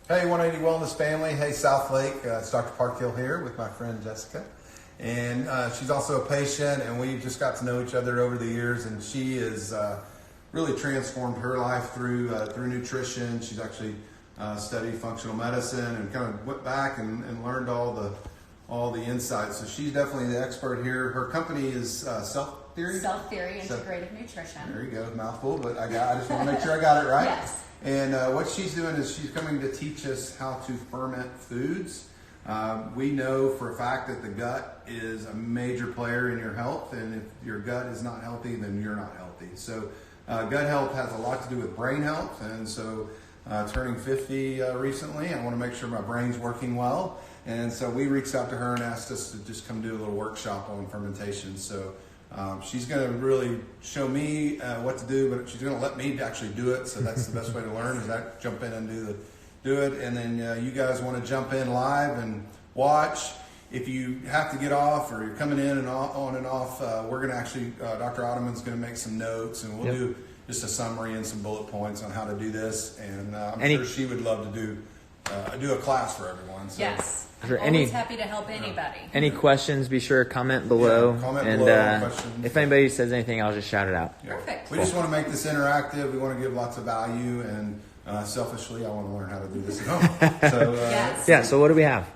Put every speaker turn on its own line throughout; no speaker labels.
Hey, 180 Wellness family. Hey, South Lake. It's Dr. Parkhill here with my friend Jessica. And she's also a patient, and we've just got to know each other over the years. And she has really transformed her life through nutrition. She's actually studied functional medicine and kind of went back and learned all the insights. So she's definitely the expert here. Her company is Self Theory.
Self Theory Integrative Nutrition.
There you go, mouthful, but I just want to make sure I got it right.
Yes.
And what she's doing is she's coming to teach us how to ferment foods. We know for a fact that the gut is a major player in your health, and if your gut is not healthy, then you're not healthy. So gut health has a lot to do with brain health, and so turning 50 recently, I want to make sure my brain's working well. And so we reached out to her and asked us to just come do a little workshop on fermentation. So she's going to really show me what to do, but she's going to let me actually do it. So that's the best way to learn, is that jump in and do it. And then you guys want to jump in live and watch. If you have to get off or you're coming in and on and off, we're going to actually, Dr. Ottoman's going to make some notes, and we'll do just a summary and some bullet points on how to do this. And I'm sure she would love to do a class for everyone. So.
Yes. I'm always happy to help anybody.
Any questions, be sure to comment below.
Comment
and
below,
if anybody says anything, I'll just shout it out.
Yeah.
Perfect.
We just want to make this interactive. We want to give lots of value, and selfishly, I want to learn how to do this at home. So,
Yes.
Yeah, so what do we have?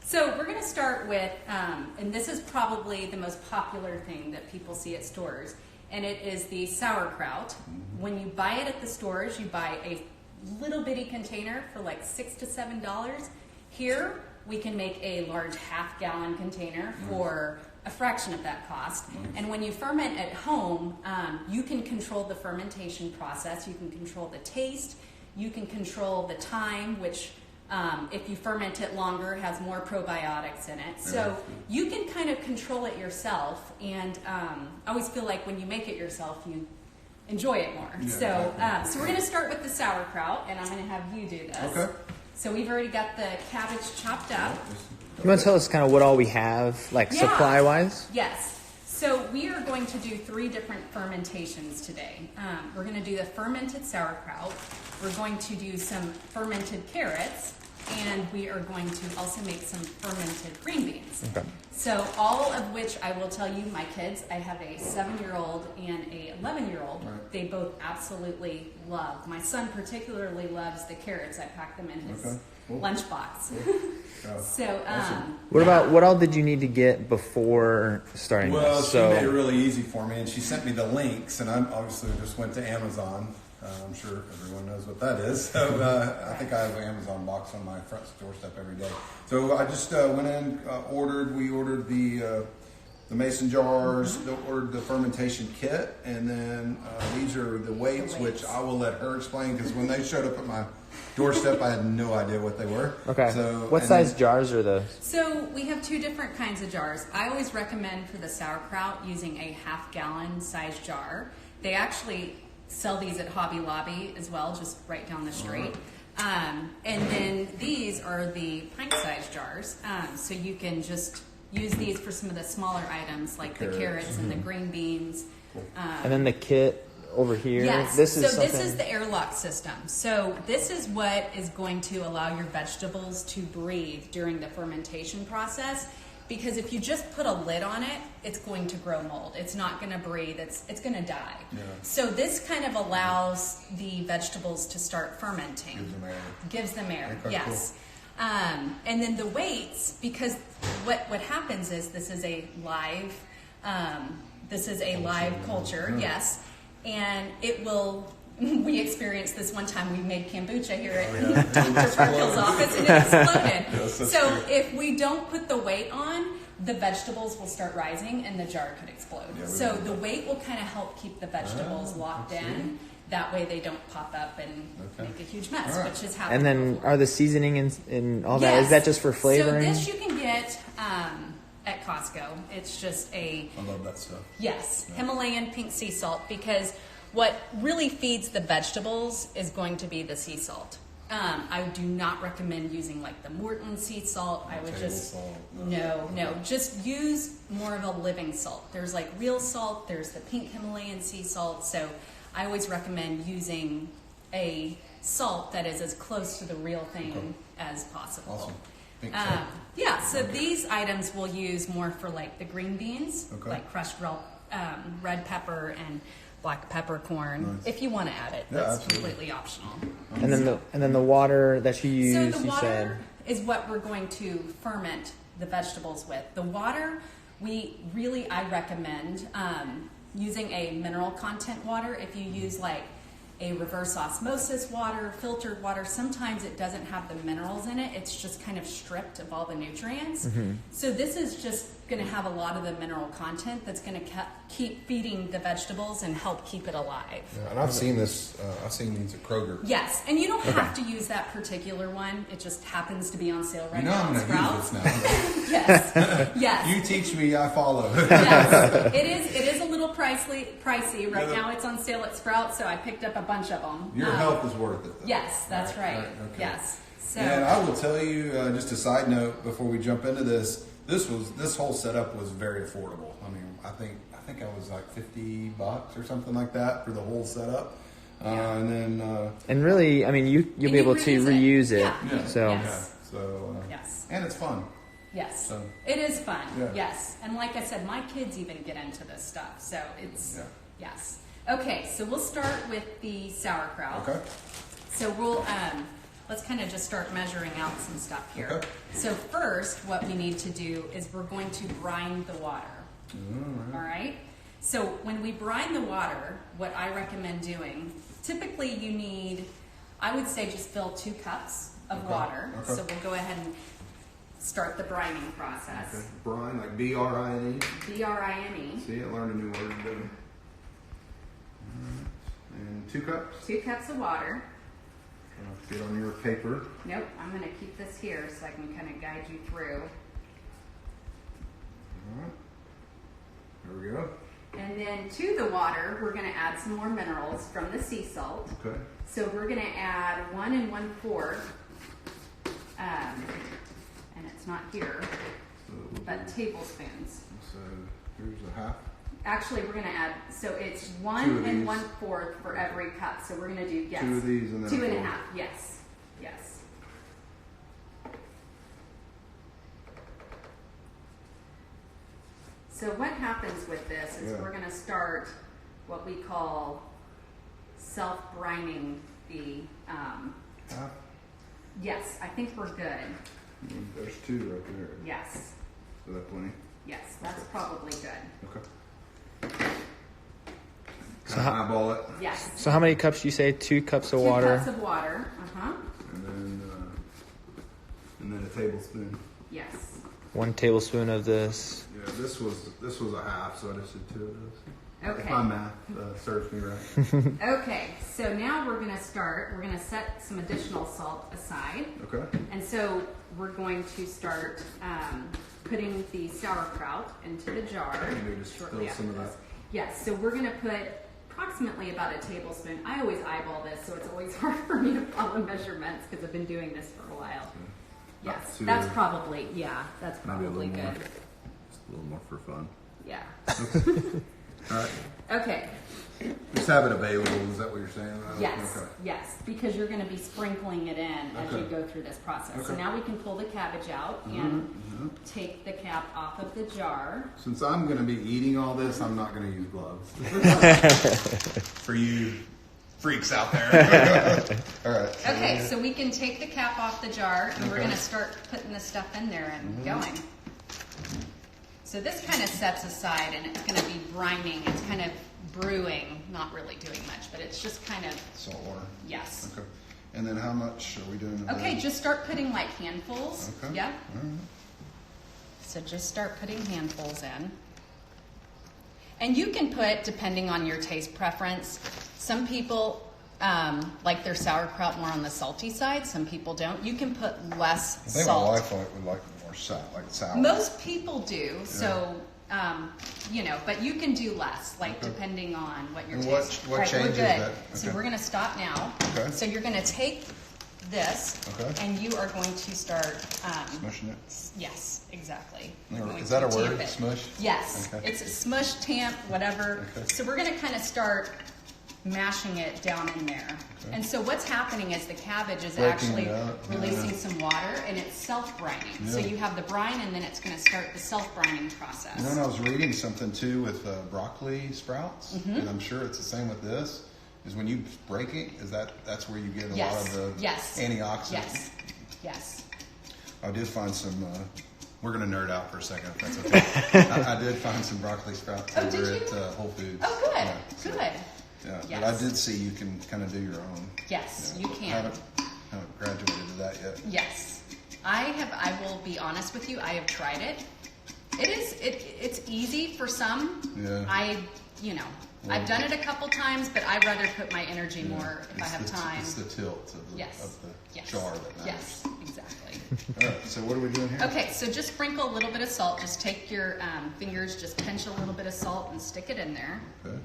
So we're going to start with, and this is probably the most popular thing that people see at stores, and it is the sauerkraut. When you buy it at the stores, you buy a little bitty container for like $6 to $7. Here, we can make a large half-gallon container for a fraction of that cost. And when you ferment at home, you can control the fermentation process. You can control the taste. You can control the time, which if you ferment it longer, has more probiotics in it. So you can kind of control it yourself. And I always feel like when you make it yourself, you enjoy it more.
Yeah,
So we're going to start with the sauerkraut, and I'm going to have you do this.
Okay.
So we've already got the cabbage chopped up.
You want to tell us kind of what all we have, like supply-wise?
Yes. So we are going to do 3 different fermentations today. We're going to do the fermented sauerkraut. We're going to do some fermented carrots, and we are going to also make some fermented green beans.
Okay.
So all of which I will tell you, my kids, I have a 7-year-old and a 11-year-old.
Right.
They both absolutely love. My son particularly loves the carrots. I pack them in his lunchbox. So,
what all did you need to get before starting
Well,
this?
she made it really easy for me, and she sent me the links, and I obviously just went to Amazon. I'm sure everyone knows what that is. So I think I have an Amazon box on my front doorstep every day. So I just went in, we ordered the mason jars, ordered the fermentation kit, and then these are the weights, which I will let her explain, because when they showed up at my doorstep, I had no idea what they were.
Okay.
So,
what size jars are those?
So we have 2 different kinds of jars. I always recommend for the sauerkraut using a half-gallon size jar. They actually sell these at Hobby Lobby as well, just right down the street. And then these are the pint-sized jars. So you can just use these for some of the smaller items like the carrots and the green beans.
And then the kit over here.
Yes.
This is
this is the airlock system. So this is what is going to allow your vegetables to breathe during the fermentation process. Because if you just put a lid on it, it's going to grow mold. It's not going to breathe. It's going to die. Yeah. So this kind of allows the vegetables to start fermenting. Gives them air. Okay, yes. Cool. And then the weights, because what happens is this is a live culture. Yes, and it will. We experienced this one time. We made kombucha here at Dr. Parkhill's office, and it exploded. Yes, so if we don't put the weight on, the vegetables will start rising, and the jar could explode. Yeah, so the weight will kind of help keep the vegetables locked in. That way they don't pop up and make a huge mess, which is happening.
And then are the seasoning and all that, is that just for flavoring?
So this you can get at Costco. It's just I
love that stuff.
Yes, yeah. Himalayan pink sea salt, because what really feeds the vegetables is going to be the sea salt. I do not recommend using like the Morton sea salt. I would just just use more of a living salt. There's like real salt. There's the pink Himalayan sea salt. So I always recommend using a salt that is as close to the real thing as possible.
Awesome. Pink salt.
Yeah, so these items we'll use more for like the green beans,
Okay.
like crushed red pepper and black peppercorn.
Nice.
If you want to add it,
Yeah,
that's
absolutely.
completely optional.
And then the water that you use,
So the
you
water
said.
is what we're going to ferment the vegetables with. The water, I recommend using a mineral content water. If you use like a reverse osmosis water, filtered water, sometimes it doesn't have the minerals in it. It's just kind of stripped of all the nutrients. So this is just going to have a lot of the mineral content that's going to keep feeding the vegetables and help keep it alive.
Yeah, and I've seen this. I've seen these at Kroger.
Yes, and you don't have to use that particular one. It just happens to be on sale right
You know
now
I'm
at
going to
Sprouts.
use this now.
Yes, yes.
You teach me, I follow.
Yes, it is a little pricey. Right
Yeah.
now it's on sale at Sprouts, so I picked up a bunch of them.
Your help is worth it, though.
Yes, that's right.
okay.
Yes. So
And I will tell you, just a side note before we jump into this. This whole setup was very affordable. I mean, I think I was like $50 or something like that for the whole setup. And then
And really, I mean, you'll be
you
able to reuse it.
Yeah.
So
Yes.
Yes. And it's fun.
Yes,
So-
it is fun.
Yeah.
Yes, and like I said, my kids even get into this stuff, so it's
Yeah.
yes. Okay, so we'll start with the sauerkraut.
Okay.
So we'll let's kind of just start measuring out some stuff here.
Okay.
So first, what we need to do is we're going to brine the water. All right. So when we brine the water, what I recommend doing, typically you need, I would say, just fill 2 cups of
Okay.
water.
Okay.
So we'll go ahead and start the brining process.
Okay. Brine, like B-R-I-N-E.
B-R-I-N-E.
See, I learned a new word today. And 2 cups.
2 cups of water.
Get on your paper.
Nope, I'm going to keep this here so I can kind of guide you through.
All right. There we go.
And then to the water, we're going to add some more minerals from the sea salt.
Okay.
So we're going to add 1 1/4, and it's not here,
So we'll
but
do-
tablespoons.
So here's a half.
Actually, we're going to add, so it's
2
1
of these.
1/4 for every cup. So we're going to do, yes.
2 of these and then
2 and a
4.
half, yes, yes. So what happens with this is
Yeah.
we're going to start what we call self-brining the,
Half.
yes, I think we're good.
There's 2 right there.
Yes,
So that's plenty.
yes, that's probably good.
Okay.
So
Kind of
how-
eyeball it.
Yes.
So how many cups do you say? 2 cups of
2
water.
cups of water,
And then a tablespoon.
yes.
1 tablespoon of this.
Yeah, this was a half, so I just did 2 of those. If
Okay.
my math serves me right.
Okay, so now we're going to start, we're going to set some additional salt aside.
Okay.
And so we're going to start putting the sauerkraut into the jar.
Can you just
shortly
fill some
after
of
this.
that?
Yes, so we're going to put approximately about a tablespoon. I always eyeball this, so it's always hard for me to follow measurements because I've been doing this for a while.
Not
Yes,
too-
that's probably, that's
Maybe a
probably
little more.
good.
Just a little more for fun.
Yeah.
All right.
Okay.
Just have it available. Is that what you're saying?
Yes,
Okay.
yes, because you're going to be sprinkling it in as you
Okay.
go through this process. So
Okay. Mm-hmm.
now we can pull the cabbage out and take the cap off of the jar.
Since I'm going to be eating all this, I'm not going to use gloves. For you freaks out there. All right.
Okay, so we can take the cap off the jar and we're
Okay.
going to start putting the stuff in there and going. So this kind of sets aside and it's going to be brining. It's kind of brewing, not really doing much, but it's just kind of,
Salt water.
yes.
Okay. And then how much are we doing? of
Okay,
that?
just start putting like handfuls.
Okay.
Yep.
All right.
So just start putting handfuls in. And you can put, depending on your taste preference, some people like their sauerkraut more on the salty side. Some people don't. You can put less
I think
salt.
my wife would like more sour.
Most people do. So, but you can do less, like
Okay.
depending on what your
And
taste.
what
Right, we're
changes
good.
that?
So
Okay.
we're going to stop now.
Okay.
So you're going to take this,
Okay.
and you are going to start.
Smushing it.
Yes, exactly.
Is
You're going
that
to
a word?
tamp it.
Smush?
Yes.
Okay.
It's a smush, tamp, whatever.
Okay.
So we're going to kind of start mashing it down in there.
Okay.
And so what's happening is the cabbage is
Breaking
actually
it up.
releasing some water, and it's self-brining. So
Yeah.
you have the brine, and then it's going to start the self-brining process.
You know, and I was reading something too with broccoli sprouts, and I'm sure it's the same with this. Is when you break it, that's where you get a lot of the antioxidants.
Yes. Yes.
I did find some. We're gonna nerd out for a second, if that's okay. I did find some broccoli sprouts over
did you?
at Whole Foods.
Oh, good.
Yeah, so,
Good.
Yeah,
Yes.
but I did see you can kind of do your own.
Yes, you can.
Haven't graduated to that yet.
Yes. I will be honest with you, I have tried it. It's easy for some.
Yeah.
I've done it a couple times, but I'd rather put my energy more if I have time.
It's the tilt of the
Yes.
jar that matters.
Yes, exactly.
All right, so what are we doing here?
Okay, so just sprinkle a little bit of salt. Just take your fingers, just pinch a little bit of salt and stick it in there.
Okay.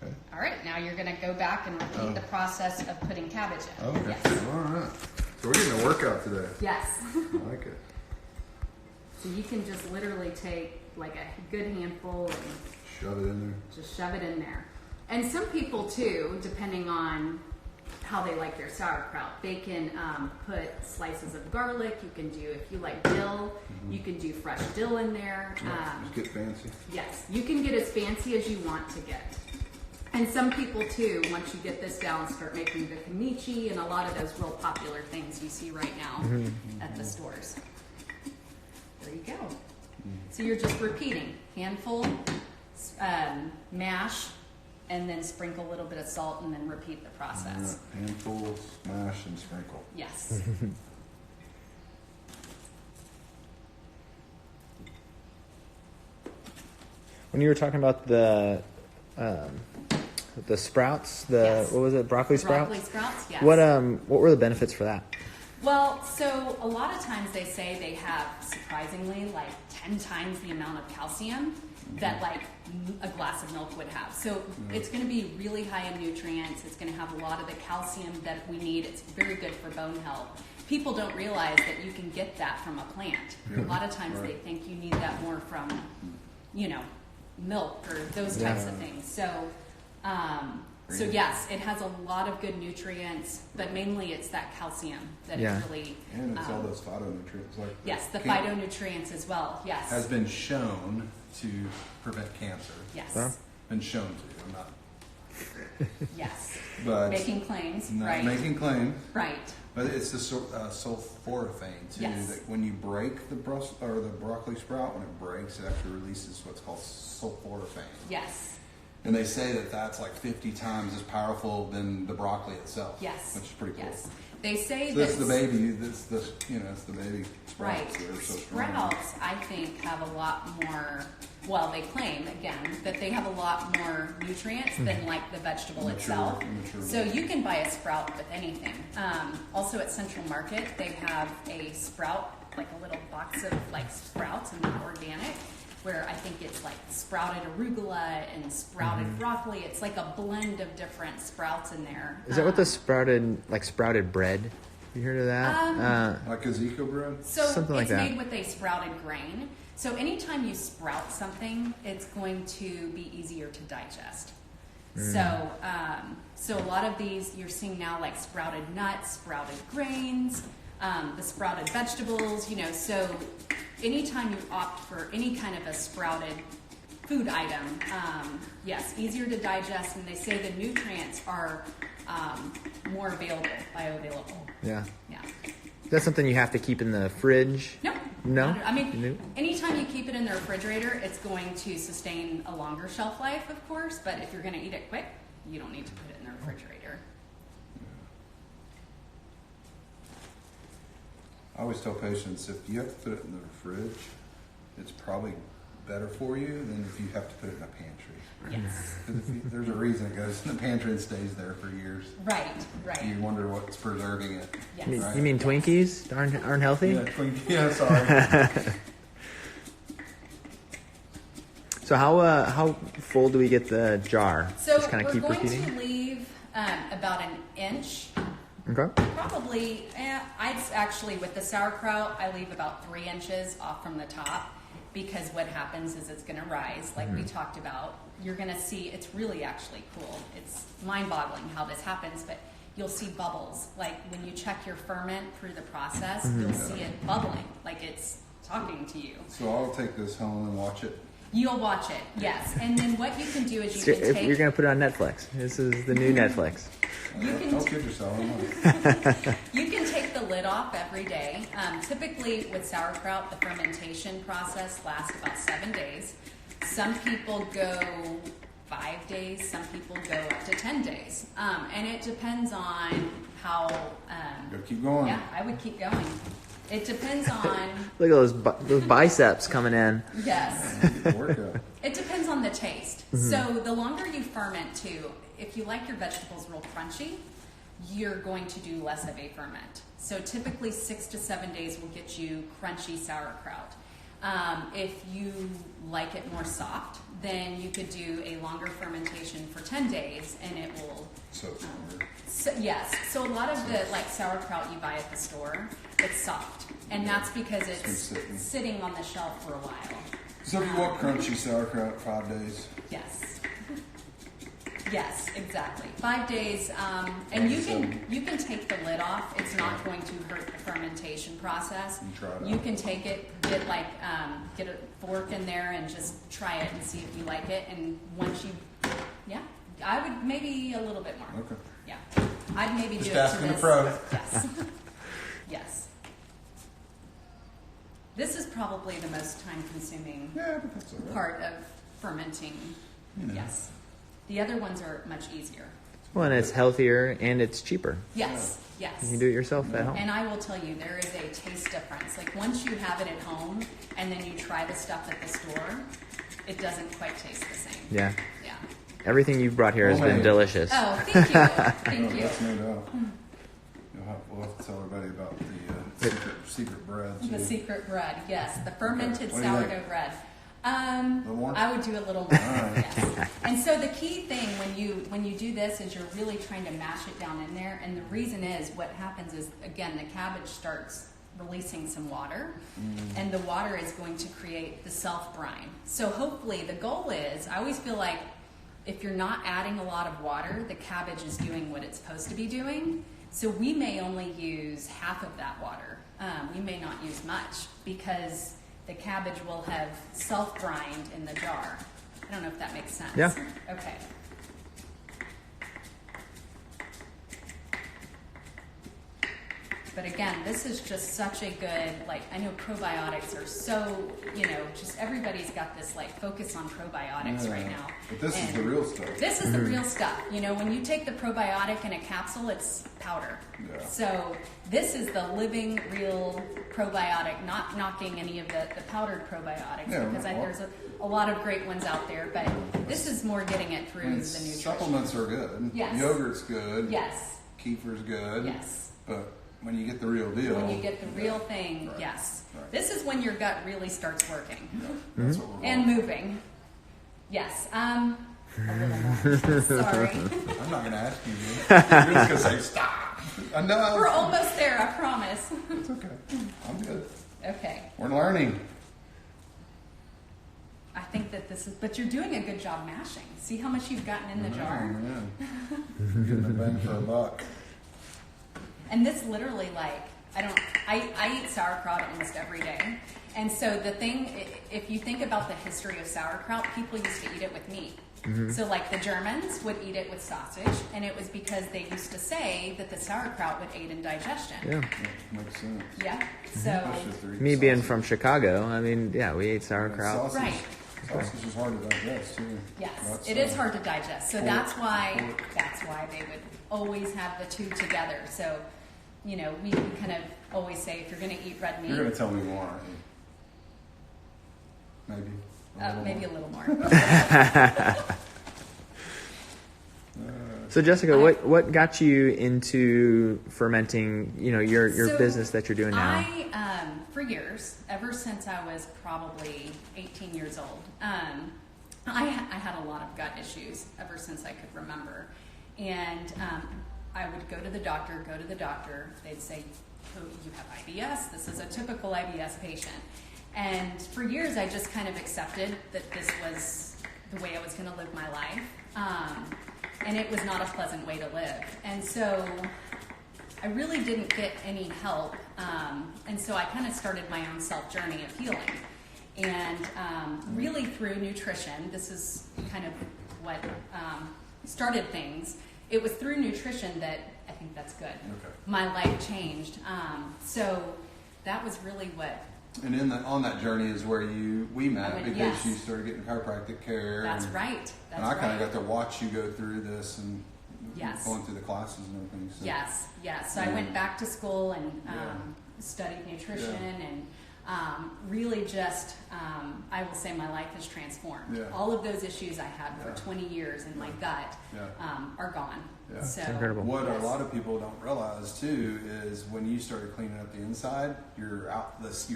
Okay.
All right, now you're going to go back and repeat the process of putting cabbage in.
Okay.
Yes.
All right. So we're getting a workout today.
Yes.
I like it.
So you can just literally take like a good handful and
Shove it in there.
just shove it in there. And some people too, depending on how they like their sauerkraut, they can put slices of garlic. You can do, if you like dill, you can do fresh dill in there.
Just get fancy.
Yes, you can get as fancy as you want to get. And some people too, once you get this down, start making the kimchi and a lot of those real popular things you see right now at the stores. There you go. So you're just repeating, handful, mash, and then sprinkle a little bit of salt and then repeat the process.
Handful, smash, and sprinkle.
Yes.
When you were talking about the sprouts,
Yes.
what was it, broccoli sprouts?
Broccoli sprouts, yes.
What were the benefits for that?
Well, so a lot of times they say they have surprisingly like 10 times the amount of calcium that like a glass of milk would have. So it's going to be really high in nutrients. It's going to have a lot of the calcium that we need. It's very good for bone health. People don't realize that you can get that from a plant. A lot of times they think you need that more from, milk or those types of things. So yes, it has a lot of good nutrients, but mainly it's that calcium that it really.
And it's all those phytonutrients. Like
Yes, the phytonutrients as well. Yes.
has been shown to prevent cancer.
Yes.
Huh?
Been shown to. I'm not
Yes.
but
Making claims.
not
Right.
making claims.
Right.
But it's the sulforaphane too.
Yes.
That when you break the broccoli sprout, when it breaks, it actually releases what's called sulforaphane.
Yes.
And they say that that's like 50 times as powerful than the broccoli itself.
Yes.
Which is pretty cool.
Yes. They say
So
that.
this is the baby. It's the baby sprouts
Right.
that are so strong.
Sprouts, I think, have a lot more. Well, they claim again that they have a lot more nutrients than like the vegetable itself.
Mature.
So you can buy a sprout with anything. Also at Central Market, they have a sprout, like a little box of like sprouts and they're organic, where I think it's like sprouted arugula and sprouted broccoli. It's like a blend of different sprouts in there.
Is that what the sprouted bread? You heard of that?
Like Ezekiel bread?
So
Something like
it's
that.
made with a sprouted grain. So anytime you sprout something, it's going to be easier to digest. So a lot of these you're seeing now, like sprouted nuts, sprouted grains, the sprouted vegetables. So anytime you opt for any kind of a sprouted food item, yes, easier to digest, and they say the nutrients are more bioavailable.
Yeah.
Yeah.
That's something you have to keep in the fridge.
No.
No?
I mean,
No?
anytime you keep it in the refrigerator, it's going to sustain a longer shelf life, of course, but if you're going to eat it quick, you don't need to put it in the refrigerator.
I always tell patients if you have to put it in the fridge, it's probably better for you than if you have to put it in a pantry.
Yes.
'Cause there's a reason it goes in the pantry and stays there for years.
Right, right.
You wonder what's preserving it.
Yes.
Right?
You mean Twinkies aren't healthy?
Yeah, sorry.
So how full do we get the jar?
So
Just kind
we're
of keep
going
repeating.
to leave about an inch.
Okay.
Probably, I'd actually, with the sauerkraut, I leave about 3 inches off from the top. because what happens is it's going to rise, like we talked about. You're going to see, it's really actually cool. It's mind-boggling how this happens, but you'll see bubbles. Like when you check your ferment through the process, you'll see it bubbling, like it's talking to you.
So I'll take this home and watch it.
You'll watch it, yes. And then what you can do is you can take...
You're going to put it on Netflix. This is the new Netflix.
Don't kid yourself.
You can take the lid off every day. Typically with sauerkraut, the fermentation process lasts about 7 days. Some people go 5 days, some people go up to 10 days. And it depends on how...
Gotta keep going.
Yeah, I would keep going. It depends on...
Look at those biceps coming in.
Yes.
Workout.
It depends on the taste. So the longer you ferment too, if you like your vegetables real crunchy, you're going to do less of a ferment. So typically 6 to 7 days will get you crunchy sauerkraut. If you like it more soft, then you could do a longer fermentation for 10 days and it will... yes. So a lot of the sauerkraut you buy at the store, it's soft. And that's because it's sitting on the shelf for a while.
So if you want crunchy sauerkraut, 5 days?
Yes. Yes, exactly. 5 days, and you can take the lid off. It's not going to hurt the fermentation process. You can take it, get a fork in there, and just try it and see if you like it. And once I would maybe a little bit more.
Okay.
Yeah, I'd maybe
just
do it
asking
to
the pro.
Yes. Yes. This is probably the most time-consuming
but that's all right.
part of fermenting. Yes. The other ones are much easier.
Well, and it's healthier and it's cheaper.
Yes, yes.
You can do it yourself at home.
And I will tell you, there is a taste difference. Like once you have it at home and then you try the stuff at the store, it doesn't quite taste the same.
Yeah.
Yeah.
Everything you've brought here has been delicious.
Oh, thank you. Thank you.
That's no doubt. We'll have to tell everybody about the secret bread. Too.
The secret bread, yes. The fermented sourdough bread.
More?
I would do a little more. Yes. And so the key thing when you do this is you're really trying to mash it down in there. And the reason is what happens is, again, the cabbage starts releasing some water, and the water is going to create the self-brine. So hopefully the goal is, I always feel like if you're not adding a lot of water, the cabbage is doing what it's supposed to be doing. So we may only use half of that water. We may not use much because the cabbage will have self-brined in the jar. I don't know if that makes sense.
Yeah.
Okay. But again, this is just such a good, I know probiotics are so, just everybody's got this focus on probiotics right now.
But this is the real stuff.
This is the real stuff. When you take the probiotic in a capsule, it's powder.
Yeah.
So this is the living, real probiotic, not knocking any of the powdered probiotics, because there's a lot of great ones out there, but this is more getting it through the nutrition.
Supplements are good.
Yes.
Yogurt's good.
Yes.
Kefir's good.
Yes.
But when you get the real deal.
When you get the real thing,
right.
Yes.
Right.
This is when your gut really starts working.
Yeah, that's what we're
and moving. Yes. A little more. Sorry.
I'm not going to ask you. You're just going to say, stop. I know.
We're almost there, I promise.
It's okay. I'm good.
Okay.
We're learning.
I think that but you're doing a good job mashing. See how much you've gotten in the jar?
Yeah. Getting a bang for a buck.
And this literally, I eat sauerkraut almost every day. And so the thing, if you think about the history of sauerkraut, people used to eat it with meat. So the Germans would eat it with sausage, and it was because they used to say that the sauerkraut would aid in digestion.
Yeah.
Makes sense.
Yeah. So
Me being from Chicago, we ate sauerkraut.
Right.
Sausage is hard to digest too.
Yes, it is hard to digest. So that's why they would always have the two together. So, we kind of always say if you're going to eat red meat,
You're going to tell me more, aren't you? Maybe.
Maybe a little more.
So Jessica, what got you into fermenting? Your business that you're doing now.
I for years, ever since I was probably 18 years old, I had a lot of gut issues ever since I could remember, and I would go to the doctor. They'd say, "Oh, you have IBS. This is a typical IBS patient." And for years, I just kind of accepted that this was the way I was going to live my life. And it was not a pleasant way to live. And so I really didn't get any help. And so I kind of started my own self-journey of healing. And really through nutrition, this is kind of what started things. It was through nutrition that, I think that's good, my life changed. So that was really what...
And on that journey is where we met, because
yes.
you started getting chiropractic care.
That's right.
And I kind of got to watch you go through this and
yes.
going through the classes and everything. So.
Yes. So I went back to school and studied nutrition and really just, I will say my life has transformed.
Yeah.
All of those issues I had for 20 years in my gut are gone.
Yeah.
So,
incredible.
What a lot of people don't realize too is when you started cleaning up the inside, your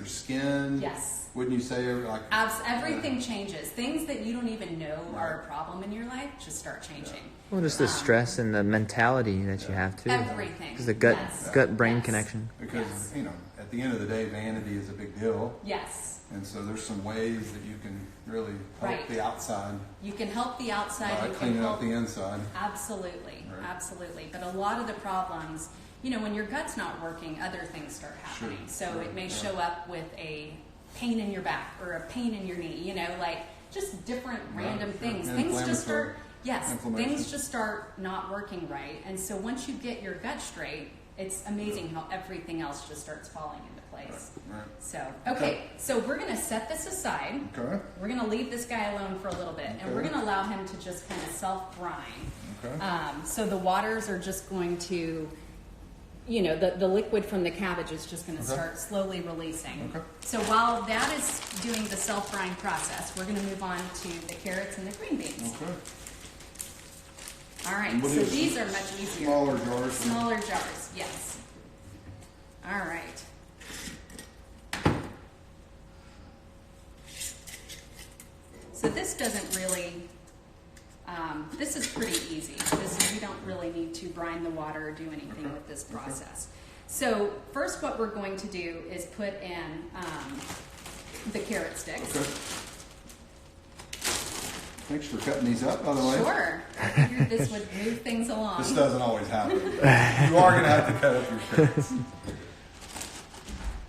skin.
Yes.
Wouldn't you say like
everything changes. Things that you don't even know are a problem in your life just start changing.
Well, just the stress and the mentality that you have too.
Everything.
Because the gut-brain connection.
Because at the end of the day, vanity is a big deal.
Yes.
And so there's some ways that you can really help the outside.
You can help the outside.
By cleaning up the inside.
Absolutely.
Right.
Absolutely. But a lot of the problems, when your gut's not working, other things start happening.
Sure.
So it may show up with a pain in your back or a pain in your knee, like just different random things. Things just start, things just start not working right. And so once you get your gut straight, it's amazing how everything else just starts falling into place.
Right.
So, so we're going to set this aside.
Okay.
We're going to leave this guy alone for a little bit, and we're going to allow him to just kind of self-brine.
Okay.
So the waters are just going to, the liquid from the cabbage is just going to start slowly releasing.
Okay.
So while that is doing the self-brine process, we're going to move on to the carrots and the green beans.
Okay.
All right, so these are much easier.
Smaller jars.
Smaller jars, yes. All right. So this doesn't really, this is pretty easy. You don't really need to brine the water or do anything with this process. So first what we're going to do is put in the carrot sticks.
Okay. Thanks for cutting these up, by the way.
Sure. I figured this would move things along.
This doesn't always happen. You are going to have to cut up your carrots.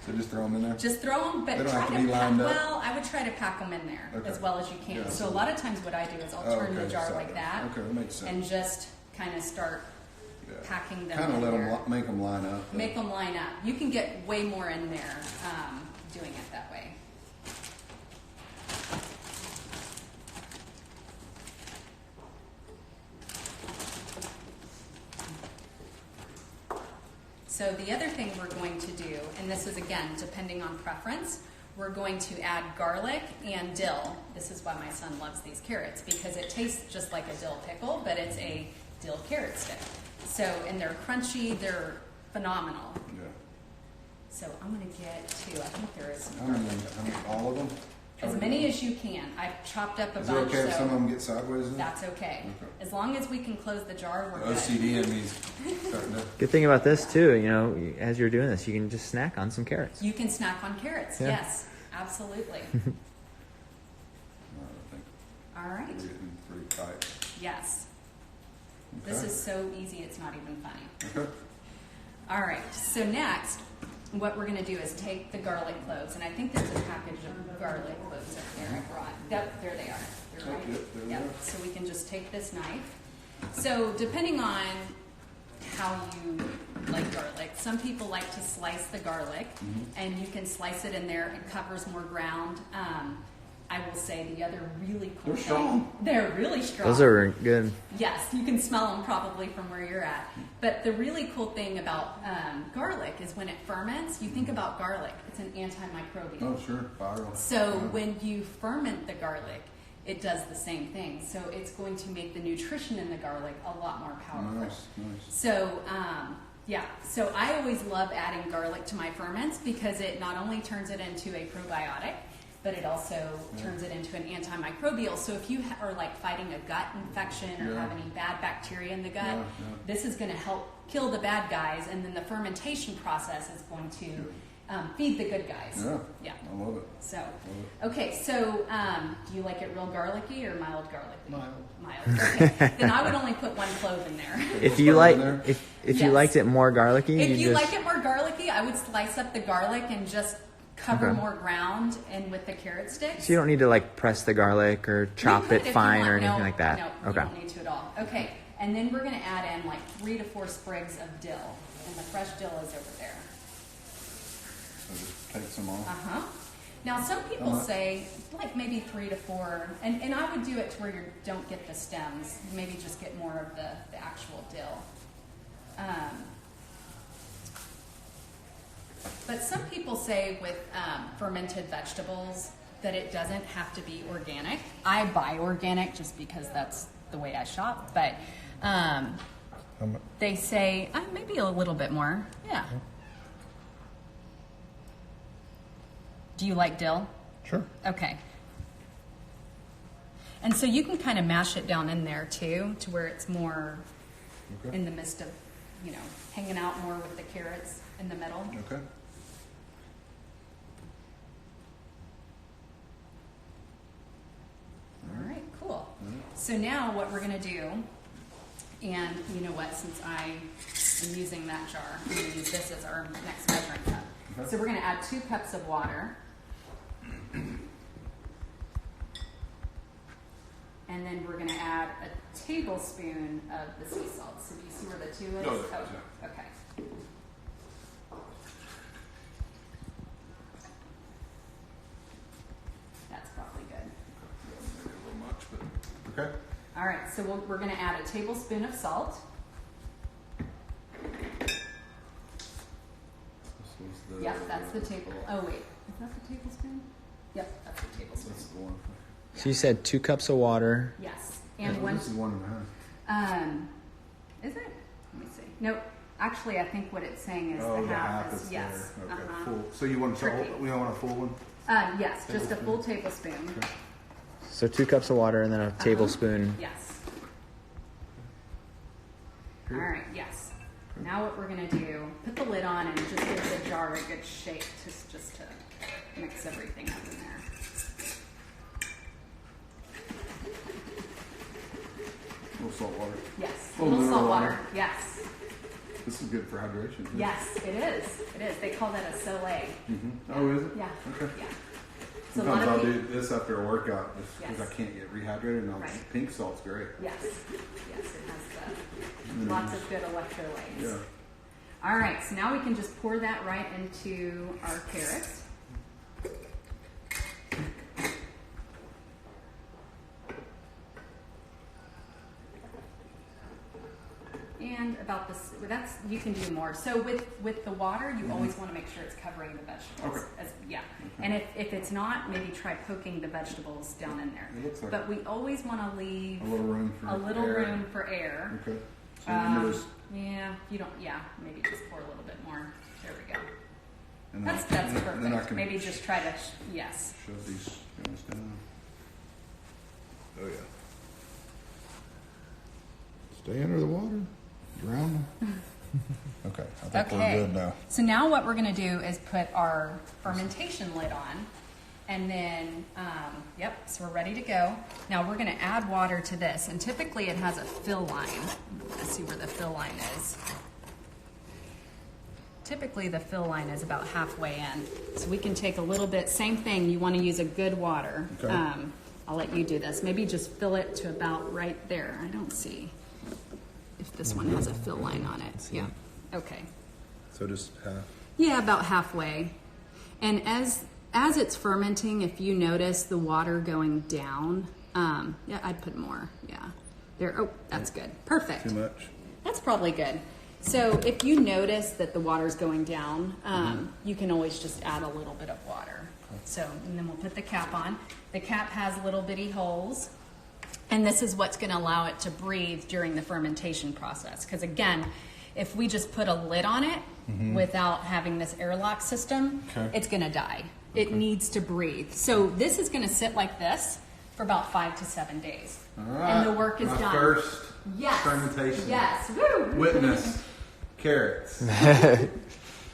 So just throw them in there?
Just throw them, but
they don't
try
have to
to
be lined up.
Well, I would try to pack them in there as well as you can.
Yeah,
so a lot of times what I do is I'll turn the jar like that.
Okay, that makes sense.
And just kind of start packing them
kind of
in
let
there.
them make them line up.
Make them line up. You can get way more in there doing it that way. So the other thing we're going to do, and this is again depending on preference, we're going to add garlic and dill. This is why my son loves these carrots, because it tastes just like a dill pickle, but it's a dill carrot stick. So, and they're crunchy, they're phenomenal.
Yeah.
So I'm going to get two. I think there is some
How many,
garlic.
all of them?
As many as you can. I've chopped up a
Is
bunch.
it okay if
so
some of them get sideways? Then?
that's okay. As long as we can close the jar, we're
The
good.
OCD in me's starting to...
Good thing about this too, as you're doing this, you can just snack on some carrots.
You can snack on carrots.
Yeah.
Yes, absolutely.
I think
All right.
we're getting pretty tight.
Yes.
Okay.
This is so easy, it's not even funny.
Okay.
All right. So next, what we're going to do is take the garlic cloves, and I think there's a package of garlic cloves up there I brought. Yep, there they are. They're right.
Yep, there we
Yep.
go.
So we can just take this knife. So depending on how you like garlic, some people like to slice the garlic, and you can slice it in there. It covers more ground. I will say the other really cool
They're
thing.
strong.
They're really strong.
Those are good.
Yes, you can smell them probably from where you're at. But the really cool thing about garlic is when it ferments, you think about garlic, it's an antimicrobial.
Oh, sure. Viral.
So when you ferment the garlic, it does the same thing. So it's going to make the nutrition in the garlic a lot more powerful.
Nice.
So, so I always love adding garlic to my ferments because it not only turns it into a probiotic, but it also turns it into an antimicrobial. So if you are like fighting a gut infection or have any bad bacteria in the gut, this is going to help kill the bad guys, and then the fermentation process is going to feed the good guys.
Yeah. I love it.
So, okay, so do you like it real garlicky or mild garlicky? Mild. Okay. Then I would only put 1 clove in there.
If you like, if
Yes.
you liked it more garlicky,
If you
just,
like it more garlicky, I would slice up the garlic and just cover
Okay.
more ground and with the carrot sticks.
so you don't need to like press the garlic or
You
chop
could
it
if you
fine
want.
or anything
No,
like that.
No,
Okay.
you don't need to at all. Okay, and then we're going to add in like 3 to 4 sprigs of dill, and the fresh dill is over there.
So just take some off.
Uh-huh. Now, some people say like maybe 3 to 4, and I would do it to where you don't get the stems. Maybe just get more of the actual dill. But some people say with fermented vegetables that it doesn't have to be organic. I buy organic just because that's the way I shop, but they say maybe a little bit more. Yeah. Do you like dill?
Sure.
Okay. And so you can kind of mash it down in there too, to where it's more in the midst of, hanging out more with the carrots in the middle.
Okay.
All right, cool. So now what we're going to do, and you know what, since I am using that jar, I'm going to use this as our next measuring cup.
Okay.
So we're going to add 2 cups of water. And then we're going to add a tablespoon of the sea salt. So do you see where the 2 is?
Oh, yeah.
Okay. That's probably good.
Maybe a little much, but okay.
All right, so we're going to add a tablespoon of salt. Yep, that's the table. Oh, wait. Is that the tablespoon? Yep, that's the tablespoon.
That's the one.
So you said 2 cups of water.
Yes. And one.
This is 1.5.
Is it? Let me see. Nope. Actually, I think what it's saying is
Oh,
the
the
half
half
is
is
yes.
there. Okay,
Uh-huh.
full. So you want
Tricky.
we don't want a full one?
Yes, just a full tablespoon.
Okay.
So 2 cups of water and then a tablespoon.
Yes. All right. Yes. Now what we're gonna do? Put the lid on and just give the jar a good shake, just to mix everything up in there.
A little salt water.
Yes.
Oh,
A little
mineral
salt water.
water.
Yes.
This is good for hydration. Too.
Yes, it is. It is. They call that a soleil.
Oh, is it?
Yeah.
Okay.
Yeah. So a lot
Sometimes
of
I'll
people,
do this after a workout just because
Yes.
I can't get rehydrated, and
Right.
pink salt's great.
yes. Yes, it has lots of good electrolytes.
Yeah.
All right, so now we can just pour that right into our carrots. And about this, you can do more. So with the water, you always want to make sure it's covering the vegetables.
Okay.
And if it's not, maybe try poking the vegetables down in there.
It looks like
But we always want to leave
a little room for air.
room for air.
Okay. So remember this,
Maybe just pour a little bit more. There we go.
and
That's
then I
perfect.
can
Maybe just try to, yes.
shove these guys down. Oh yeah. Stay under the water. Drown. Okay, I think we're good now.
So now what we're going to do is put our fermentation lid on. And then, so we're ready to go. Now we're going to add water to this. And typically it has a fill line. Let's see where the fill line is. Typically the fill line is about halfway in. So we can take a little bit, same thing, you want to use a good water.
Okay.
I'll let you do this. Maybe just fill it to about right there. I don't see if this one has a fill line on it. Yeah. Okay.
So just half.
Yeah, about halfway. And as it's fermenting, if you notice the water going down, I'd put more. Yeah. There. Oh, that's good. Perfect.
Too much.
That's probably good. So if you notice that the water's going down, you can always just add a little bit of water. So, and then we'll put the cap on. The cap has little bitty holes. And this is what's going to allow it to breathe during the fermentation process. Because again, if we just put a lid on it without having this airlock system, it's going to die. It needs to breathe. So this is going to sit like this for about 5 to 7 days.
All right.
And the work is
My
done.
First
Yes.
fermentation.
Yes. Woo.
Witness carrots.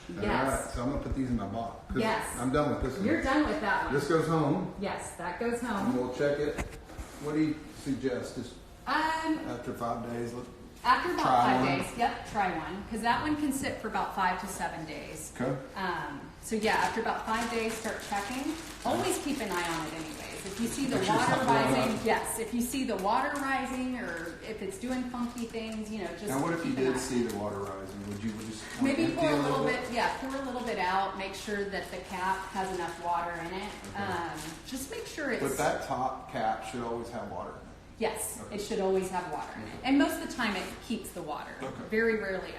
Yes.
All right, so I'm gonna put these in my box. 'Cause
Yes.
I'm done with this one.
You're done with that one.
This goes home,
Yes, that goes
and
home.
we'll check it. What do you suggest? Just
Um,
after 5 days?
after about
Try
5
one.
days, yep, try one, because that one can sit for about 5 to 7 days.
Okay.
So yeah, after about 5 days, start checking. Always keep an eye on it anyways. If you see the
Make sure
water
something's going
rising,
on.
yes, if you see the water rising or if it's doing funky things, just
Now, what if you
keep an eye.
did see the water rising? Would you just
Maybe
empty
pour a
a
little bit, pour a little bit out, make sure that the cap has enough water in it.
Okay.
Just make sure it's...
But that top cap should always have water in it.
Yes,
Okay.
it should always have water in it. And most of the time it keeps the water.
Okay.
Very rarely.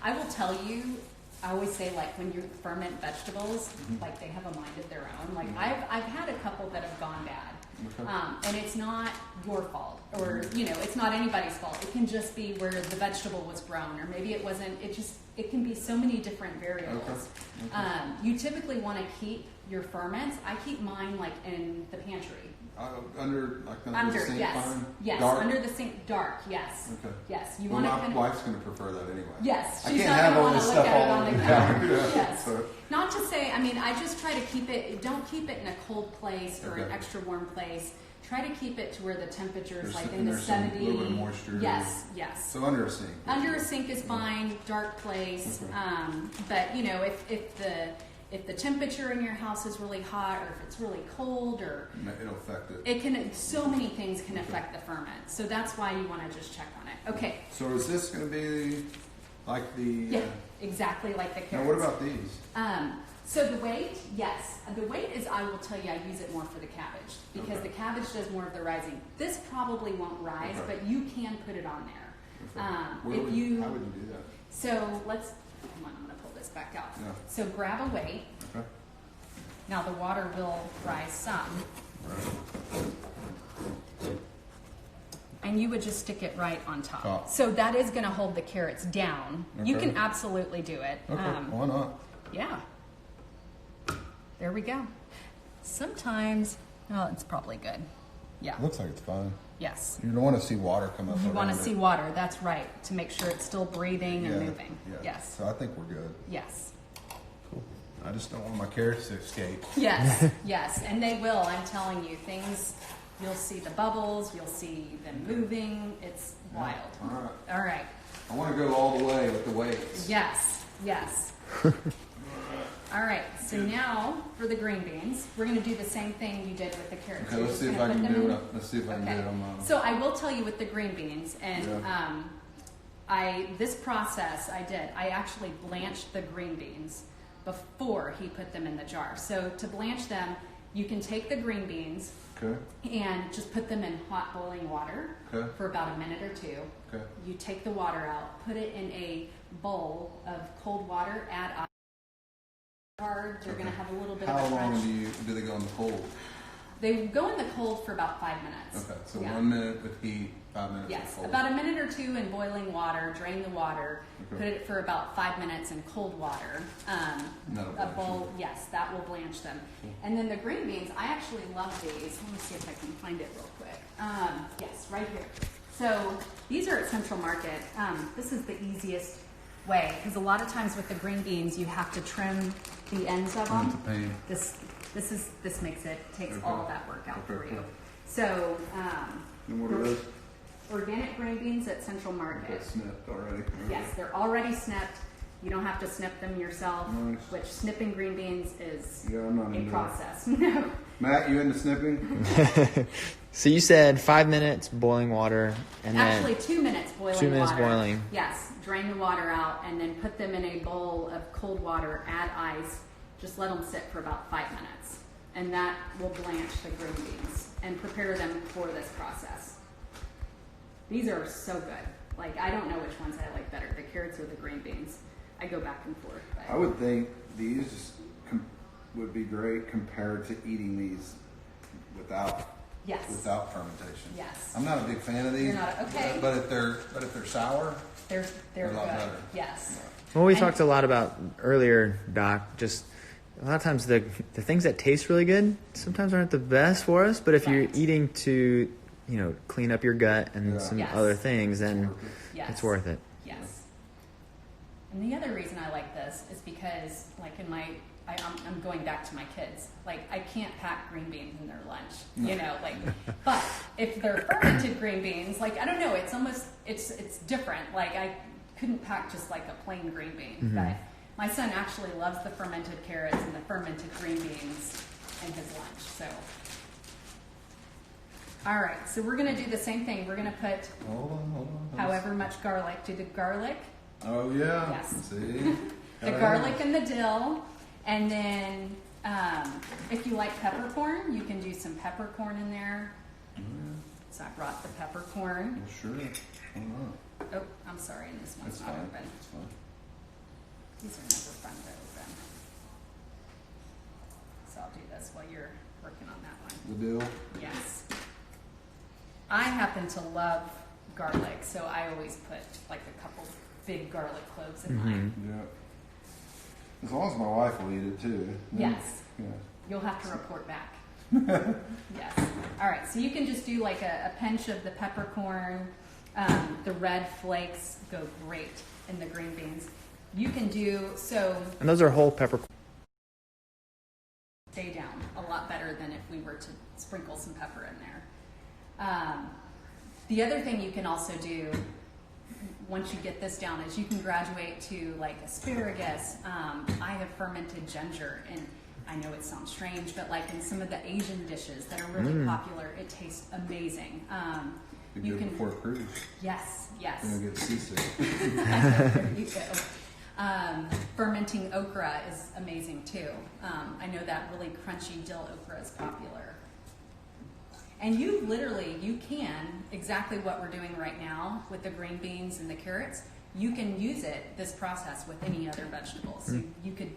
I will tell you, I always say like when you ferment vegetables, like they have a mind of their own. Like I've had a couple that have gone bad.
Okay.
And it's not your fault or, it's not anybody's fault. It can just be where the vegetable was grown or maybe it wasn't, it can be so many different variables.
Okay.
You typically want to keep your ferments. I keep mine like in the pantry.
Under the sink
yes.
fine?
Yes,
Dark?
under the sink, dark, yes.
Okay.
Yes, you
Well,
want to
my
kind of...
wife's going to prefer that anyway.
Yes,
I
she's
can't
not
have
going
all
to
this
want to look
stuff
at it
all
on the
over the
counter.
counter.
Yes.
So-
Not to say, I just try to keep it, don't keep it in a cold place or an
Okay.
extra warm place. Try to keep it to where the temperature is
There's-
like in
and
the
there's some
70s.
little bit of moisture.
Yes, yes.
So under a sink.
Under a sink is fine, dark place.
Okay.
But if the temperature in your house is really hot or if it's really cold or
It'll affect it.
so many things can affect the ferment. So that's why you want to just check on it. Okay.
So is this going to be like the...
Yeah, exactly like the
Now
carrots.
what about these?
So the weight, yes. The weight is, I will tell you, I use it more for the cabbage because
Okay.
the cabbage does more of the rising. This probably won't rise,
Okay.
but you can put it on there.
Okay.
How
would you do that?
So hold on, I'm going to pull this back out.
Yeah.
So grab a weight.
Okay.
Now the water will rise some. And you would just stick it right on top.
Top.
So that is going to hold the carrots down. You
Okay.
can absolutely do it.
Okay. Why not?
Yeah. There we go. Sometimes, oh, it's probably good. Yeah.
Looks like it's fine.
Yes.
You don't want to see water come up.
You want to
around
see
it.
water. That's right. To make sure it's still breathing and
Yeah,
moving.
yeah.
Yes.
So I think we're good.
Yes.
Cool. I just don't want my carrots to escape.
Yes. Yes. And they will. I'm telling you, things. You'll see the bubbles. You'll see them moving. It's wild.
All right.
All right.
I want to go all the way with the weights.
Yes. Yes. All right. So now for the green beans, we're going to do the same thing you did with the carrots.
Okay,
You're
let's
just
see if
gonna
I
put
can
them
do
in-
it. Let's see if I can do it on mine.
So I will tell you with the green beans, and
Yeah.
this process I did. I actually blanched the green beans before he put them in the jar. So to blanch them, you can take the green beans
Okay.
and just put them in hot boiling water
Okay.
for about a minute or two.
Okay.
You take the water out, put it in a bowl of cold water, add ice. Hard, they're going to have a little bit
How
of a
long
crunch.
do they go in the cold?
They go in the cold for about 5 minutes.
Okay, so
Yeah.
1 minute with heat, 5 minutes
Yes,
with cold.
about a minute or two in boiling water. Drain the water.
Okay.
Put it for about 5 minutes in cold water.
That'll
A
blanch
bowl, yes, that will blanch them. And then the green beans, I actually love these. Let me see if I can find it real quick. Yes, right here. So these are at Central Market. This is the easiest way because a lot of times with the green beans you have to trim the ends of them.
It's a pain.
This makes it takes
Okay.
all of that work out
Okay,
for you.
cool.
So
And what are those?
organic green beans at Central
They're
Market.
snipped already.
Yes, they're already snipped. You don't have to snip them yourself,
Nice.
which snipping green beans is
Yeah, I'm not
a
into
process. No.
that. Matt, you into snipping?
So you said 5 minutes boiling water, and
Actually,
then
2 minutes boiling
2 minutes
water.
boiling.
Yes, drain the water out and then put them in a bowl of cold water, add ice, just let them sit for about 5 minutes. And that will blanch the green beans and prepare them for this process. These are so good. Like, I don't know which ones I like better, the carrots or the green beans. I go back and forth. But
I would think these would be great compared to eating these without
yes.
fermentation.
Yes.
I'm not a big fan of these.
You're not- okay.
But if they're sour,
They're
They're a lot
good.
better.
Yes.
well, we
And-
talked a lot about earlier, Doc. Just a lot of times the things that taste really good sometimes aren't the best for us. But if you're
Right.
eating to clean up your gut and
Yeah.
some
Yes.
other things, then
Yes.
it's worth it.
Yes. And the other reason I like this is because, like in my, I'm going back to my kids. Like I can't pack green beans in their lunch, you know. Like, but if they're fermented green beans, like I don't know, it's almost it's different. Like I couldn't pack just like a plain green bean, but my son actually loves the fermented carrots and the fermented green beans in his lunch. So, all right, so we're gonna do the same thing. We're gonna put
Hold on.
however much garlic. Do the garlic.
Oh yeah.
Yes.
See.
The garlic and the dill, and then if you like peppercorn, you can do some peppercorn in there. So I brought the peppercorn.
Well, sure. Why not?
Oh, I'm sorry, and this one's
It's
not
fine.
open.
It's fine.
These are never fun to open. So I'll do this while you're working on that one.
The dill.
Yes. I happen to love garlic, so I always put like a couple big garlic cloves in mine.
Yeah. As long as my wife will eat it too.
Yes.
Yeah.
You'll have to report back. Yes. All right. So you can just do like a pinch of the peppercorn. The red flakes go great in the green beans. You can do so.
And those are whole peppercorn.
Stay down a lot better than if we were to sprinkle some pepper in there. The other thing you can also do once you get this down is you can graduate to like asparagus. I have fermented ginger, and I know it sounds strange, but like in some of the Asian dishes that are really popular, it tastes amazing.
Be
You
good
can
before a cruise.
yes, yes.
Then you'll get seasick.
There you go. Fermenting okra is amazing too. I know that really crunchy dill okra is popular. And you can, exactly what we're doing right now with the green beans and the carrots, you can use this process with any other vegetables. So you could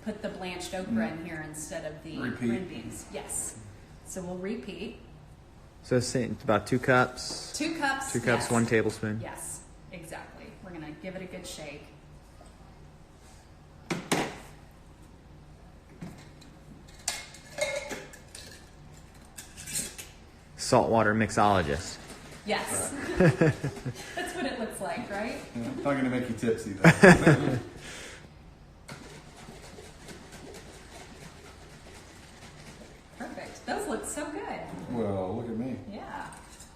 put the blanched okra in here instead of the green beans. Yes. So we'll repeat.
So it's about 2 cups.
2 cups.
2 cups,
yes.
1 tablespoon.
Yes, exactly. We're going to give it a good shake.
Saltwater mixologist.
Yes. That's what it looks like, right?
Yeah, it's not going to make you tipsy though.
Perfect. Those look so good.
Well, look at me.
Yeah.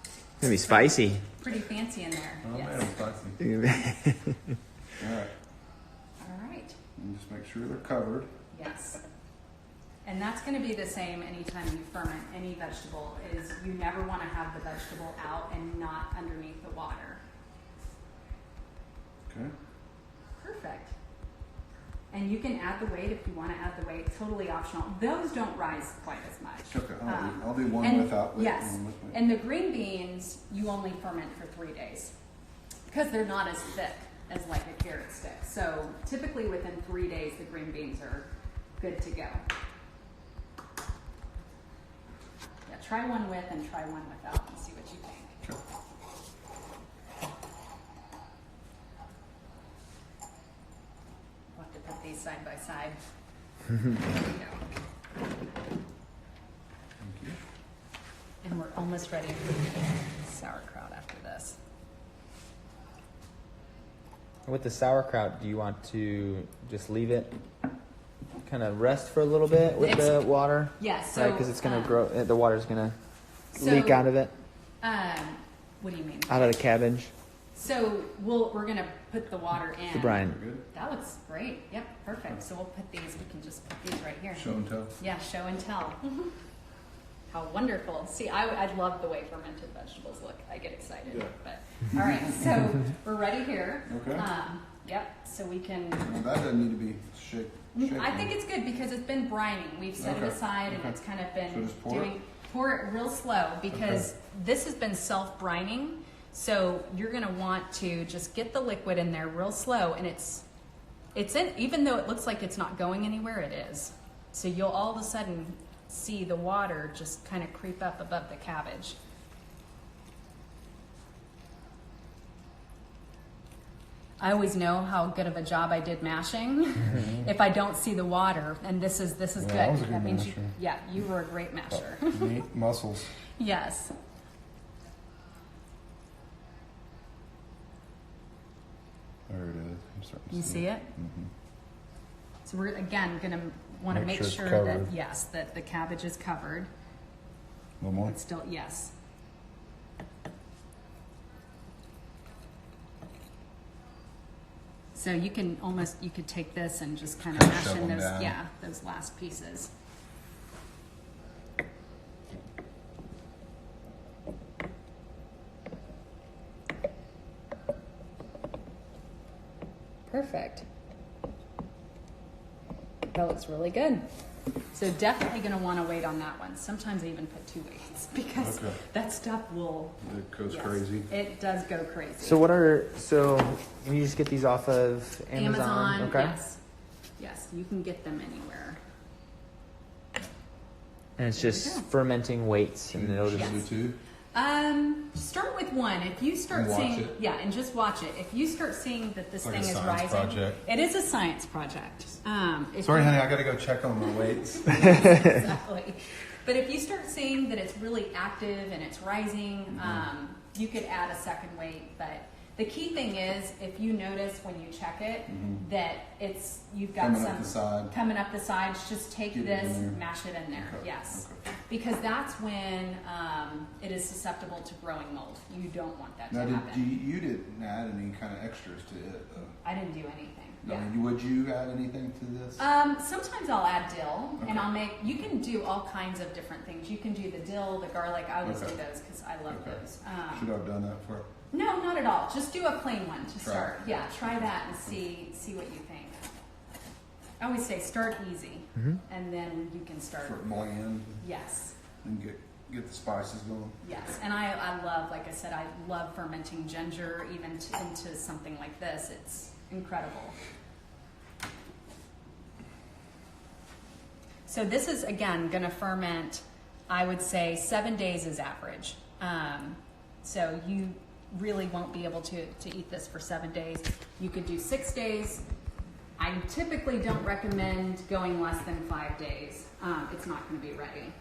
It's gonna be spicy.
Pretty fancy in there.
Oh
Yes.
man, I'm spicy. All right.
All right.
And just make sure they're covered.
Yes. And that's going to be the same anytime you ferment any vegetable, is you never want to have the vegetable out and not underneath the water.
Okay.
Perfect. And you can add the weight if you want to add the weight, totally optional. Those don't rise quite as much.
Okay. I'll do one
and
without weight.
yes,
One with weight.
and the green beans you only ferment for 3 days because they're not as thick as like a carrot stick. So typically within 3 days the green beans are good to go. Yeah, try one with and try one without and see what you think.
Sure.
We'll have to put these side by side. There we go.
Thank you.
And we're almost ready for sauerkraut after this.
With the sauerkraut, do you want to just leave it kind of rest for a little bit with the water?
Yes.
Right, because it's going to grow, the water's going to leak out of it,
What do you mean?
out of the cabbage,
So we're going to put the water in.
the brine.
Good.
That looks great. Yep, perfect. So we'll put these, we can just put these right here.
Show and tell.
Yeah, show and tell. How wonderful. See, I love the way fermented vegetables look. I get excited.
Yeah.
But all right, so we're ready here.
Okay.
Yep, so we can,
Well, that doesn't need to be shaken.
I think it's good because it's been brining. We've set it
Okay.
aside and
Okay.
it's kind of
So
been
just pour it?
pour it real slow because this has been self-brining. So you're going to want to just get the liquid in there real slow, and it's in, even though it looks like it's not going anywhere, it is. So you'll all of a sudden see the water just kind of creep up above the cabbage. I always know how good of a job I did mashing if I don't see the water, and this is good.
I was a good
That means
masher.
you were a great masher.
Meat, muscles.
Yes.
There it is.
You see it?
Mm-hmm.
So we're again going to want to make
it's
sure
covered.
that yes, that the cabbage is covered.
A little more.
It's still yes. So you could take this and just kind of
Kinda
mash
shove
in
them
those
down.
those last pieces. Perfect. That looks really good. So definitely going to want to wait on that one. Sometimes I even put 2 weights because
Okay.
that stuff will.
It goes
yes,
crazy.
It does go crazy.
So you just get these off of Amazon? Okay.
Yes. Yes, you can get them anywhere.
And it's
There
just
we go.
fermenting weights, and it'll just
Yes.
Do two.
Start with one. If you start
And watch
seeing,
it.
yeah, and just watch it. If you start seeing that this
Like
thing
a
is
science
rising,
project.
it is a science project. If
Sorry,
you-
honey, I got to go check on my weights.
exactly. But if you start seeing that it's really active and it's rising, you could add a second weight. But the key thing is, if you notice when you check it that you've got
Coming
some
up the side.
coming up the sides, just take
Get it
this,
in there.
mash it in there.
Okay,
Yes,
okay.
because that's when it is susceptible to growing mold. You don't want that
Now,
to happen.
you didn't add any kind of extras to it, though.
I didn't do anything.
I
Yeah.
mean, would you add anything to this?
Sometimes I'll add dill, and
Okay.
you can do all kinds of different things. You can do the dill, the garlic. I always
Okay.
do those because I love
Okay.
those.
Should I have done that for?
No, not at all. Just do a plain one to
Try
start.
it.
Yeah, try that and see what you think. I always say start easy, and then you can start.
For bland
Yes,
and get the spices going.
yes. And I love, like I said, I love fermenting ginger even into something like this. It's incredible. So this is, again, going to ferment, I would say 7 days is average. So you really won't be able to eat this for 7 days. You could do 6 days. I typically don't recommend going less than 5 days. It's not going to be ready.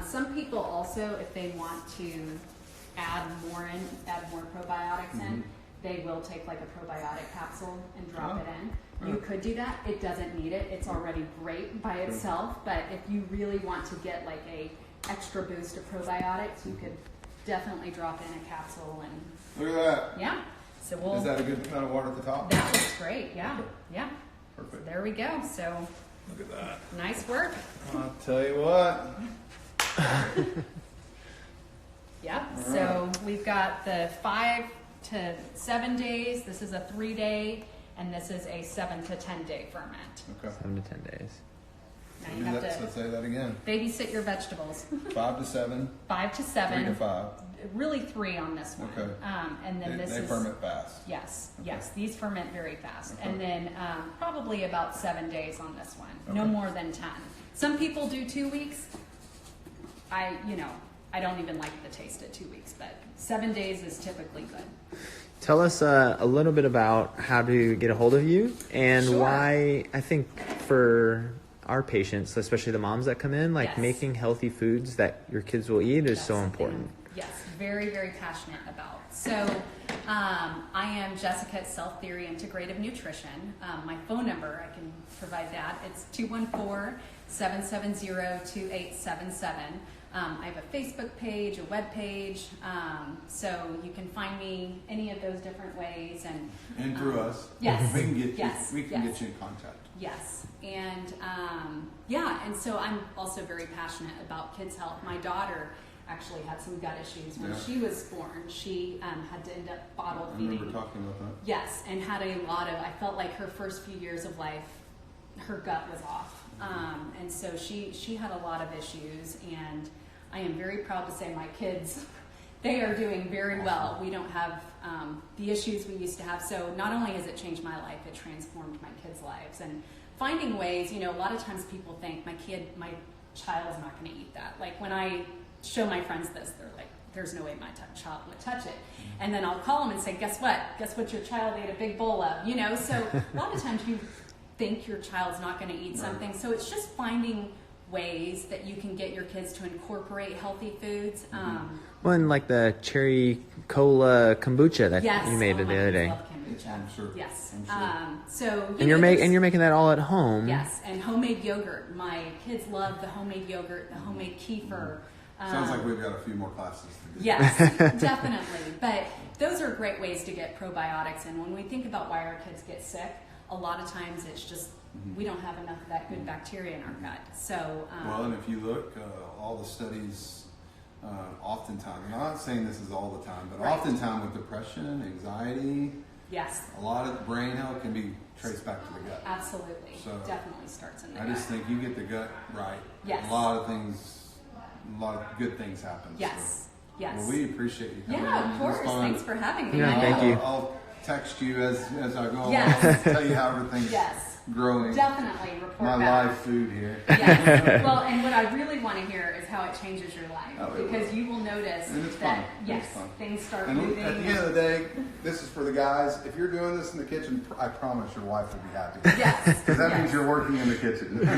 Some people also, if they want to add more probiotics in, they will take like a probiotic capsule and drop it in. You could do that. It doesn't need it. It's already great by itself. But if you really want to get like a extra boost of probiotics, you could definitely drop in a capsule and
Look at that.
yeah. So we'll.
Is that a good amount of water at the top?
That looks great. Yeah.
Okay.
Yeah.
Perfect.
There we go. So
Look at that.
nice work.
I'll tell you what.
Yep.
All
So we've got the 5 to 7 days. This is a 3-day, and this is a 7 to 10 day ferment.
Okay.
7 to 10 days.
Now you
Do
have
that, so
to
say that again.
babysit your vegetables.
5 to 7.
5 to
3
7.
to 5.
Really 3 on this one.
Okay.
And then this
They
is
ferment fast.
Yes,
Okay.
yes, these ferment very fast.
Okay.
And then probably about 7 days on this one. No
Okay.
more than 10. Some people do 2 weeks. I don't even like the taste at 2 weeks, but 7 days is typically good.
Tell us a little bit about how to get a hold of you and
Sure.
why I think for our patients, especially the moms that come in, like
Yes.
making healthy foods that your kids will eat is
That's
so
something
important.
I'm, yes, very, very passionate about. So I am Jessica at Self Theory Integrative Nutrition. My phone number, I can provide that. It's 214-770-2877. I have a Facebook page, a web page, so you can find me any of those different ways.
And through us.
Yes.
We can get
Yes.
you. We can
Yes.
get you in contact.
Yes, and and so I'm also very passionate about kids' health. My daughter actually had some gut issues when
Yeah.
she was born. She had to end up bottle
I
feeding.
remember talking about that.
Yes, and had a lot of. I felt like her first few years of life, her gut was off, and so she had a lot of issues. And I am very proud to say my kids, they are doing very well. We don't have the issues we used to have. So not only has it changed my life, it transformed my kids' lives. And finding ways, a lot of times people think my child's not going to eat that. Like when I show my friends this, they're like, there's no way my child would touch it. And then I'll call them and say, guess what? Guess what your child ate a big bowl of, So a lot of times you think your child's not going to eat something. So it's just finding ways that you can get your kids to incorporate healthy foods.
Well, and like the cherry cola kombucha that
Yes,
you made the
my
other
kids
day.
love kombucha. kombucha.
I'm sure.
Yes.
I'm sure.
So
And you're making that all at home.
yes, and homemade yogurt. My kids love the homemade yogurt, the homemade kefir.
Sounds like we've got a few more classes to do.
Yes, definitely. But those are great ways to get probiotics. And when we think about why our kids get sick, a lot of times it's just we don't have enough of that good bacteria in our gut. So
Well, and if you look, all the studies, oftentimes, I'm not saying this is all the time, but
Right.
oftentimes with depression, anxiety,
yes,
a lot of brain health can be traced back to the gut.
absolutely,
So,
definitely starts in the
I
gut.
just think you get the gut right.
Yes.
A lot of good things happen.
Yes, yes.
Well, we appreciate you coming in.
Yeah,
It
of
was
course.
fun.
Thanks for having me.
Yeah,
I
thank
know.
you.
I'll text you as I go along.
Yes.
Tell you how everything's
Yes,
growing.
definitely report
My
back.
live food here.
Yes. Well, and what I really want to hear is how it changes your life,
Oh, it
because
will.
you will notice
And it's
that
fun.
yes,
It's fun.
things start
And
moving.
at the end of the day, this is for the guys. If you're doing this in the kitchen, I promise your wife will be happy.
Yes,
Because that
yes.
means you're working in the kitchen.
Yes,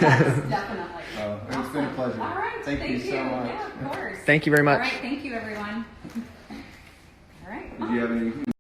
definitely.
It's been a
Awesome.
pleasure.
All right,
Thank you so much.
Yeah, of course.
Thank you very much.
All right, thank you, everyone. All right.
Did you have any?